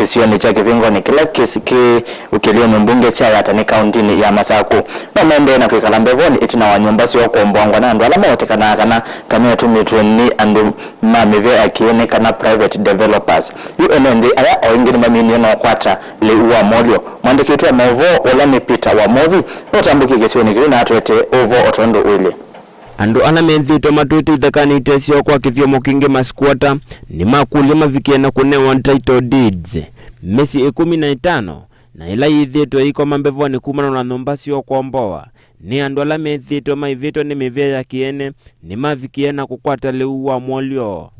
kisioni cha Kivingo ni kila kisiki ukilio mbunge cha Gatani kaunti ya Masaku na membe na kwikala mbevoni itina wa nyumba sio kuombwangwa na andu alama otekana kana kamia tumitweni andu mamive akiene kana private developers UNND aya oingini mamini no kwata le uwa molio mwandiki wetu wa Movo Olani Peter wa Movi otambuki kisioni kili na atwete ovo otondo wile andu ana menthito matuti ithakani itesio kwa kithiomo kingi masquata ni makulima vikiena kunewa title deeds mesi 15 na ila yithito iko mambevoni kumana na nyumba sio kuomboa ni andu ala menthito maivito ni mivea ya kiene ni mavikiena kukwata leu wa molio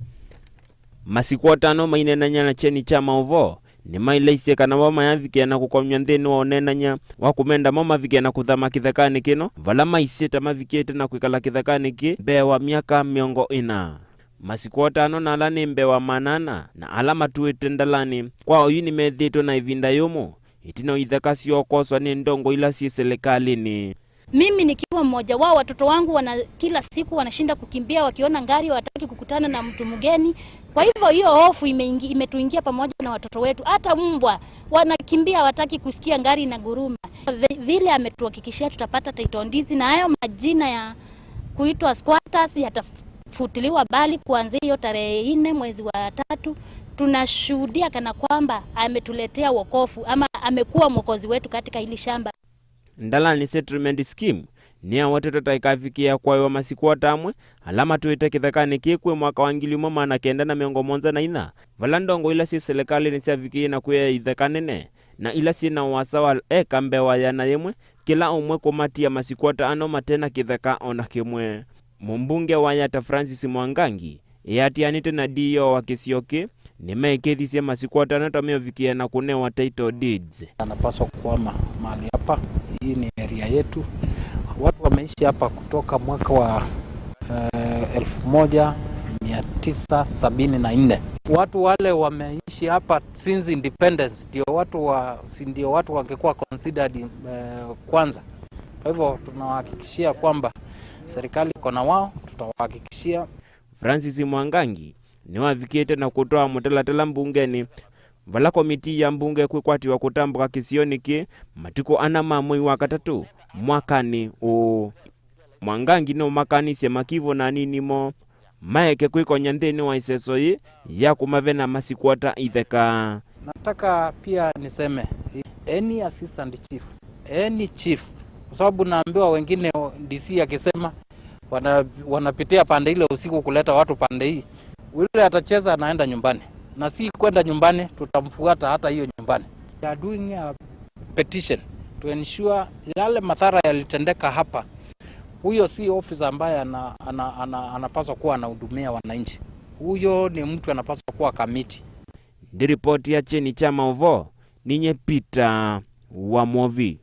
masquata no mainenanya na cheni cha Movo ni mailaise kana wama yavikiena kukomnya nthini wa onenanya wa kumenda mama vikiena kuthama kithakani kino vala maiseta mavikete na kwikala kithakani ki bewa miaka miongo ina masiko tano na ala ni mbewa manana na ala matuete ndalani kwa oyu ni methito na ivinda yomo itino ithakasi okoswa ni ndongo ila si serikalini. Mimi nikiwa mmoja wao, watoto wangu kila siku wanashinda kukimbia wakiona ngari, wataki kukutana na mtu mgeni. Kwa hivyo hiyo hofu imetuingia pamoja na watoto wetu. Hata mbwa wanakimbia, wataki kusikia ngari na guruma. Vile ametuhakikishia tutapata title deeds na hayo majina ya kuitwa squatters yatafutiliwa bali kuanzia hiyo tarehe 4 mwezi wa 3. Tunashuhudia kana kwamba ametuletea wokovu ama amekuwa mwokozi wetu katika hili shamba. Ndalani settlement scheme ni ya watoto taikafikia kwa wa masiku watamwe alama tuite kithakani kikwe mwaka wa 1994 vala ndongo ila si serikali ni siafikia na kuya ithakanene na ila si na wasawa kambewa yana yemwe kila umwe kumatia masiku watano matena kithaka ona kimwe. Mumbunge wa Yata Francis Mwangangi yatianite na dio wa Kisioke nimekethisia masiku watano tamio vikia na kunewa title deeds. Anapaswa kuwa mahali hapa. Hii ni area yetu. Watu wameishi hapa kutoka mwaka wa 1974. Watu wale wameishi hapa since independence. Ndio watu wangekuwa considered kwanza. Kwa hivyo tunawahakikishia kwamba serikali iko na wao, tutawahakikishia. Francis Mwangangi ni wavikete na kutoa mutalatala mbungeni vala komiti ya mbunge kwikwatiwa kutambuka kisioni ki matiko ana mamwe wa 3 mwakani o Mwangangi no makani sema kivo na nini mo maeke kwikonya nthini wa iseso yi ya kumavena masikwata itheka. Nataka pia niseme any assistant chief, any chief, kwa sababu naambiwa wengine DC akisema wanapitia pande ile usiku kuleta watu pande hii, yule atacheza anaenda nyumbani, na si kwenda nyumbani tutamfuata hata hiyo nyumbani. We are doing a petition to ensure yale madhara yalitendeka hapa, huyo si officer ambaye anapaswa kuwa anahudumia wananchi. Huyo ni mtu anapaswa kuwa kamiti. Di report ya cheni cha Movo ninye Peter wa Movi.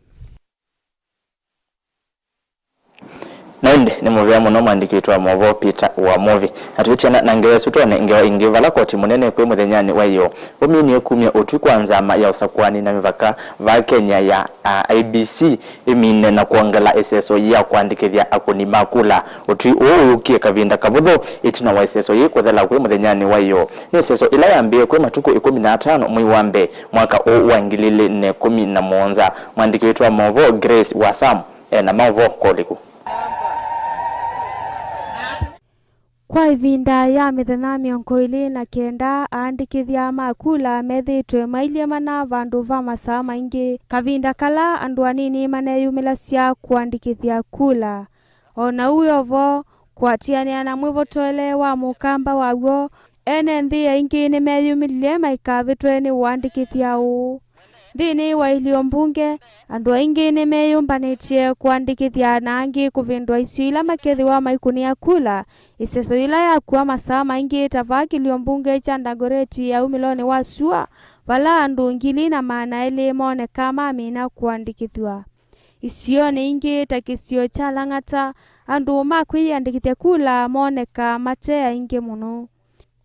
Nainde ni movia muno mwandiki wetu wa Movo Peter wa Movi atuitiana na ngewesu tuone ingevala koti munene kwe muthenyani wa iyo umini ekumia otwi kwanza ama ya usakwani na mivaka va Kenya ya IBC imine na kuongela SSO ya kuandikithia akuni makula otwi ukie kavinda kabutho itina wa SSO yi kuthela kwe muthenyani wa iyo ni SSO ila yambie kwe matuko 15 mwi wambe mwaka wa 2017 mwandiki wetu wa Movo Grace Wasam na Movo Koliku. Kwa ivinda ya mithenya 29 aandikithia makula methitwe mailie mana vandu va masaa maingi kavinda kala andu anini maneyumilasya kuandikithia kula ona uyo vo kwatiania na mwivotoele wa mukamba waguo ene nthi aingi ni meyumilie maikavitwe ni uandikithia uu thini wa ilio mbunge andu aingi ni meyumbanitie kuandikithia na angi kuvindwa icio ila makethiwa maikunia kula iseso ila ya kuwa masaa maingi tavaki ilio mbunge cha Dagoretti ya umiloni wa sua vala andu 2,200 moneka mamina kuandikithwa icio ni ingi takisio cha Lang'ata andu makwiandikithia kula moneka mate aingi muno.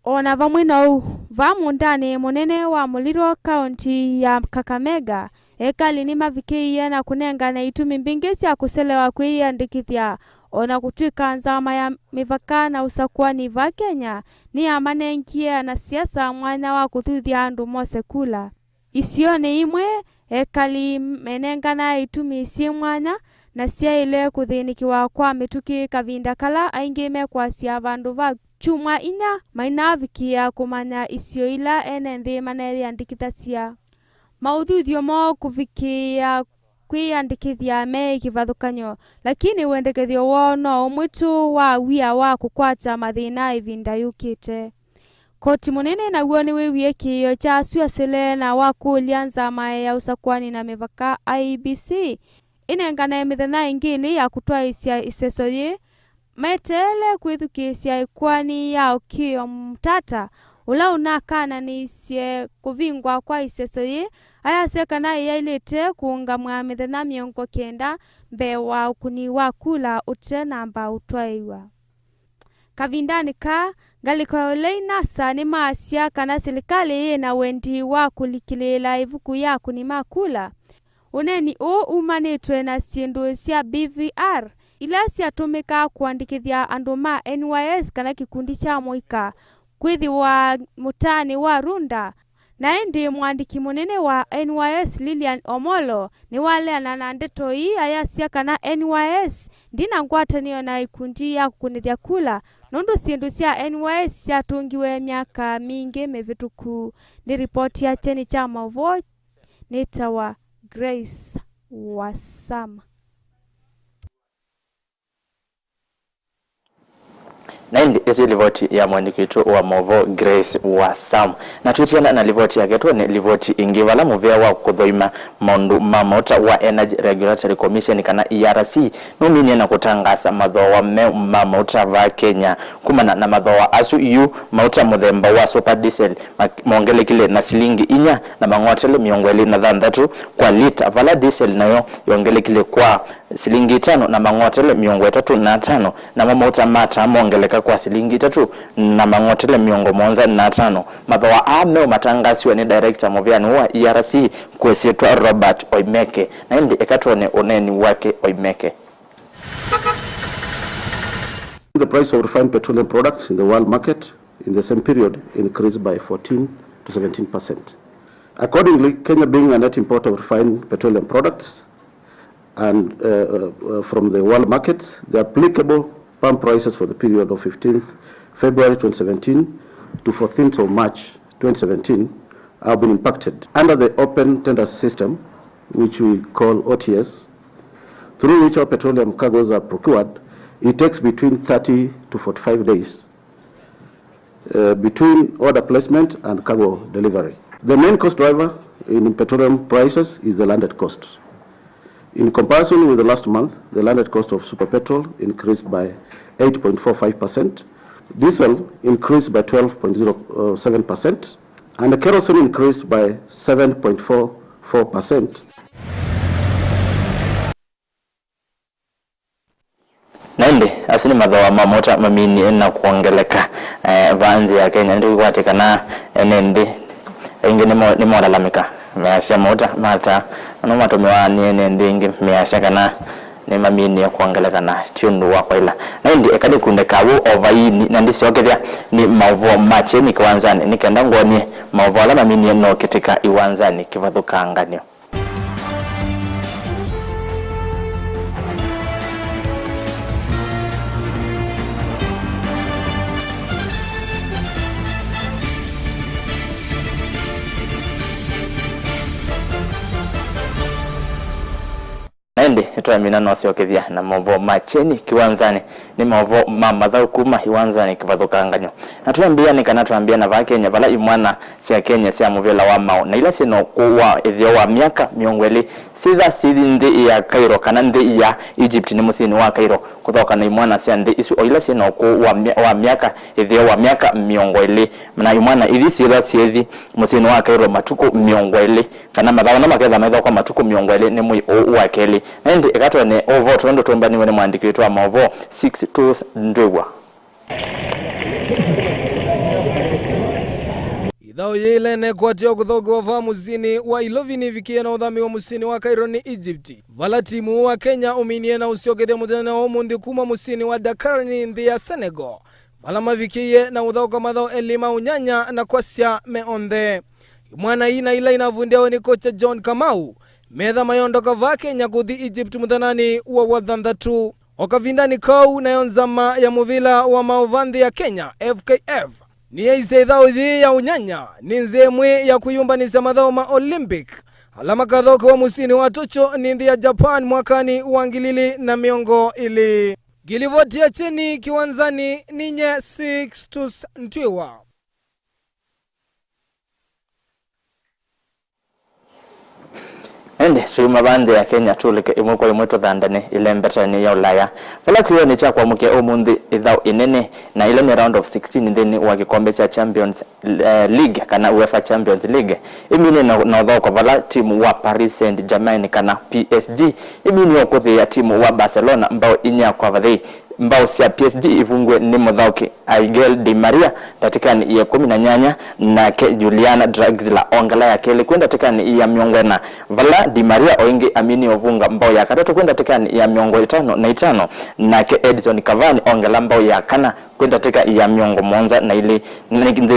Ona vamwe na vamundani munene wa Muliro County ya Kakamega ekali ni mavikiia na kunengana itumi mbingi cia kuselewa kwiandikithia ona kutwika nzama ya mivaka na usakwani va Kenya ni amanengie na siasa mwanya wa kuthuthia andu mose kula. Isio ni imwe ekali menengana itumisi mwanya na cia ile kuthinikiwa kwa mituki kavinda kala aingi mekwasia vandu va chumwa inya mainavikia kumanya isio ila ene nthi maneri andikithacia mauthuthio mo kuvikia kwiyandikithia me kivathukanyo, lakini wendekethio wo no umwitu wa wia wa kukwata mathina ivinda yukite. Koti munene naguo ni wiwie kiio cha Suasile na wakulia nzama ya usakwani na mivaka IEBC inengana mithenya ingili ya kutwaisya iseso yi metele kwithukisya ikwani ya ukio mtata ula unakana nisye kuvingwa kwa iseso yi ayasekana yailite kuungamwa mithenya 90 mbewa ukuni wa kula ute namba utwaiwa kavindani ka ngaliko leinasa ni maasya kana serikali ina wendi wa kulikilila ivuku ya kuni makula uneni umanitwe na sindu cia BVR ila ciatumika kuandikithia andu ma NYS kana kikundi cha muika kwithi wa mutani wa Runda na indi mwandiki munene wa NYS Lilian Omolo ni wale na ndeto hii ayasia kana NYS ndina ngwatanio na ikundi ya kukunithia kula nundu sindu cia NYS ciatungiwe miaka mingi mivituku. Ni ripoti ya cheni cha Mavo nitawa Grace Wasama. Na indi isi livoti ya mwandiki wetu wa Mavo Grace Wasam. Na tuitiana na livoti yake tu ni livoti ingivala muvea wa kuthoima maundu mamota wa Energy Regulatory Commission kana ERC nomini na kutangasa mathoa me mamota va Kenya kumana na mathoa asu yu mauta muthemba wa super diesel mongele kile na silingi inya na mangotele miongweli na thandatu kwa lita vala diesel nayo yongele kile kwa silingi 5 na mangotele miongo 3 na mamota mata mongeleka kwa silingi 3 na mangotele miongo 1 mathoa ameo matangasiwa ni director moviani wa ERC kwesietwa Robert Oimeke na indi ekatone oneni wake Oimeke. The price of refined petroleum products in the world market in the same period increased by 14 to 17%. Accordingly, Kenya being a net importer of refined petroleum products and from the world markets, the applicable pump prices for the period of 15th February 2017 to 14th of March 2017 have been impacted. Under the open tender system, which we call OTS, through which our petroleum cargoes are procured, it takes between 30 to 45 days between order placement and cargo delivery. The main cost driver in petroleum prices is the landed cost. In comparison with the last month, the landed cost of super petrol increased by 8.45%, diesel increased by 12.07%, and the kerosene increased by 7.44%. Nende asini mathoa mamota mamini na kuongeleka vanzi ya Kenya ndio kwatikana nende ingine ni modalamika measia mota mata no matomewa ni nende ingi measia kana ni mamini ya kuongeleka na tiundu wa kwaila nende ekadi kunde kawo ovaini nandi siokethia ni mavo macheni kiwanzani nikenda ngoni mavo ala mamini no kitika iwanzani kivathuka nganio. Nende tuamina no siokethia na mavo macheni kiwanzani ni mavo mamadhau kuma iwanzani kivathuka nganyo na tuambia ni kana tuambia na va Kenya vala imwana cia Kenya cia muvela wa mao na ila sino kuwa ithio wa miaka miongweli sitha sithi nthi ya Cairo kana nthi ya Egypt ni musini wa Cairo kuthoka na imwana cia nthi isu ila sino kuwa wa miaka ithio wa miaka miongweli na imwana ithi sitha sithi musini wa Cairo matuku miongweli kana mathao na maketha maitho kwa matuku miongweli ni mui wa keli nende ekatwa ne ovo tondo tombani wene mwandiki wetu wa Mavo 62 ndwewa Ithao yile ne kwatio kuthogwa va musini wa Ilovini vikie na uthami wa musini wa Cairo ni Egypt. Vala timu wa Kenya uminie na usiokethia muthenya wa umuthi kuma musini wa Dakar ni nthi ya Senegal. Vala mavikie na uthauka mathao elima unyanya na kwasia meonthe. mwana ina ila inavundiwa ni kocha John Kamau metha mayondoka va Kenya kuthi Egypt muthanani wa wathanthatu okavindani kau na yonzama ya muvila wa mauvandhi ya Kenya FKF ni yaisethao ithi ya unyanya ni nzemwe ya kuyumbanisa mathao ma Olympic alama kathoko wa musini wa Tokyo ni nthi ya Japan mwakani wa 2020 gilivotia chini kiwanzani ninye 6 Ntwiwa. Ende tuyuma bande ya Kenya tulike imwe kwa imwe tothandane ile mbetani ya Ulaya vala kiyo ni cha kwamukia umundi ithao inene na ile ni round of 16 thini wa kikombe cha Champions League kana UEFA Champions League imine na thoko vala timu wa Paris Saint-Germain kana PSG imine okuthi ya timu wa Barcelona mbao inya kwa vathi mbao cia PSG ivungwe ni muthauki Angel Di Maria tatikani ya 18 na ke Juliana Draxler ongala ya kele kwenda tatikani ya miongo na vala Di Maria oingi amini ovunga mbao ya katatu kwenda tatikani ya miongo 5 na ke Edison Cavani ongala mbao ya kana kwenda teka ya miongo monza na ile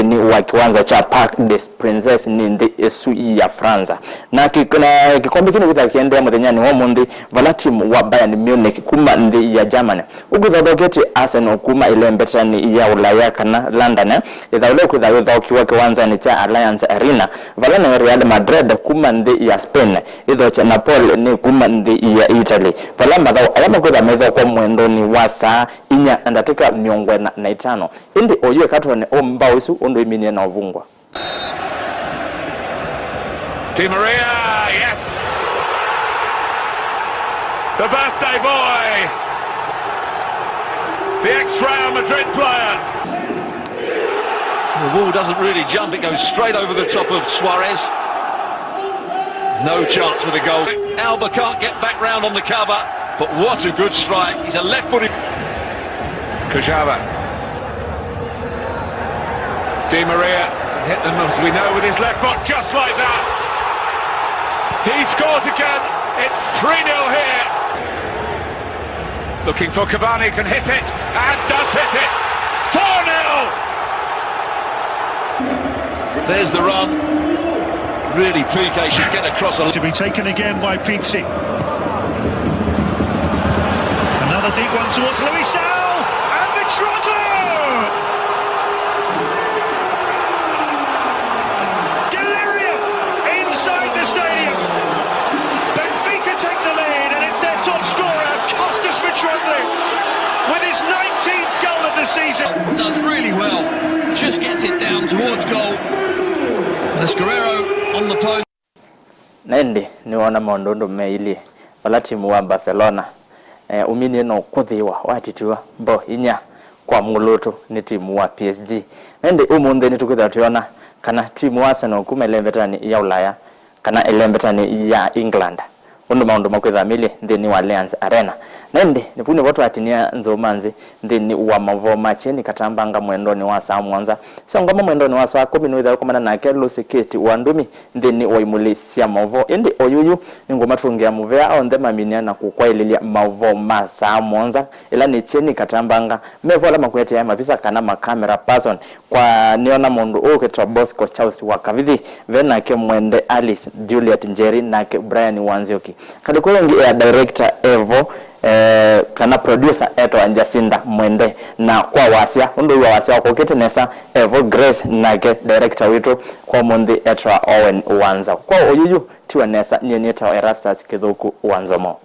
ni wa kiwanza cha Parc des Princes ni ndi esu ya Franza na kikombe kino kita kiendea muthenyani wa mundi vala timu wa Bayern Munich kuma ndi ya Germany uguthodoketi Arsenal kuma ile mbetani ya Ulaya kana London ithaule kuthawitha ukiwa kiwanza ni cha Allianz Arena vala na Real Madrid kuma ndi ya Spain itho cha Napoli ni kuma ndi ya Italy vala mathao alama kutha metho kwa mwendoni wa saa inya ndateka miongo na 5 indi oyue katone ombao isu ondo iminie na ovungwa. Di Maria, yes, the birthday boy, the ex-Real Madrid player. The ball doesn't really jump, it goes straight over the top of Suarez. No chance for the goal. Alba can't get back round on the cover, but what a good strike. He's a left-footed. Kajava. Di Maria can hit them, as we know, with his left foot, just like that. He scores again. It's 3-0 here. Looking for Cavani, can hit it, and does hit it. 4-0. There's the run. Really, Piqué should get across. To be taken again by Pizzi. Another deep one towards Luis Sal, and the Trotto! Delirium inside the stadium. Benfica take the lead, and it's their top scorer, Kostas Mitroglou, with his 19th goal of the season. Does really well, just gets it down towards goal. Guerrero on the post. Nende ni wana mondondo meili wala timu wa Barcelona umini no kuthiwa watitiwa mbo inya kwa muluto ni timu wa PSG nende umunde ni tukitha tuona kana timu wa Arsenal kuma elembetani ya Ulaya kana elembetani ya England undu maundu makwitha mili ndini wa Allianz Arena nende nipuni watu atinia nzomanzi ndini wa mavo machini katambanga mwendoni wa saa mwanza siongama mwendoni wa saa 10 nuitha kumana na kelo seketi wandumi ndini wa imuli siya mavo indi oyuyu ngoma tungia muvea au ndema minia na kukwa ililia mavo masaa mwanza ila ni chini katambanga mevola makwete ya mavisa kana makamera person kwa niona mundu uketra Bosco Chelsea wakavithi vena ke mwende Alice Juliet Njeri na ke Brian Wanzioki kadikuwa yengi ya director Evo kana producer eto Anjasinda Mwende na kwa wasia undu wa wasia wako nesa Evo Grace na ke director witu kwa mundi etra Owen Wanza kwa oyuyu tiwa nesa nyenyeta wa Erastus Kithuku Wanzomo.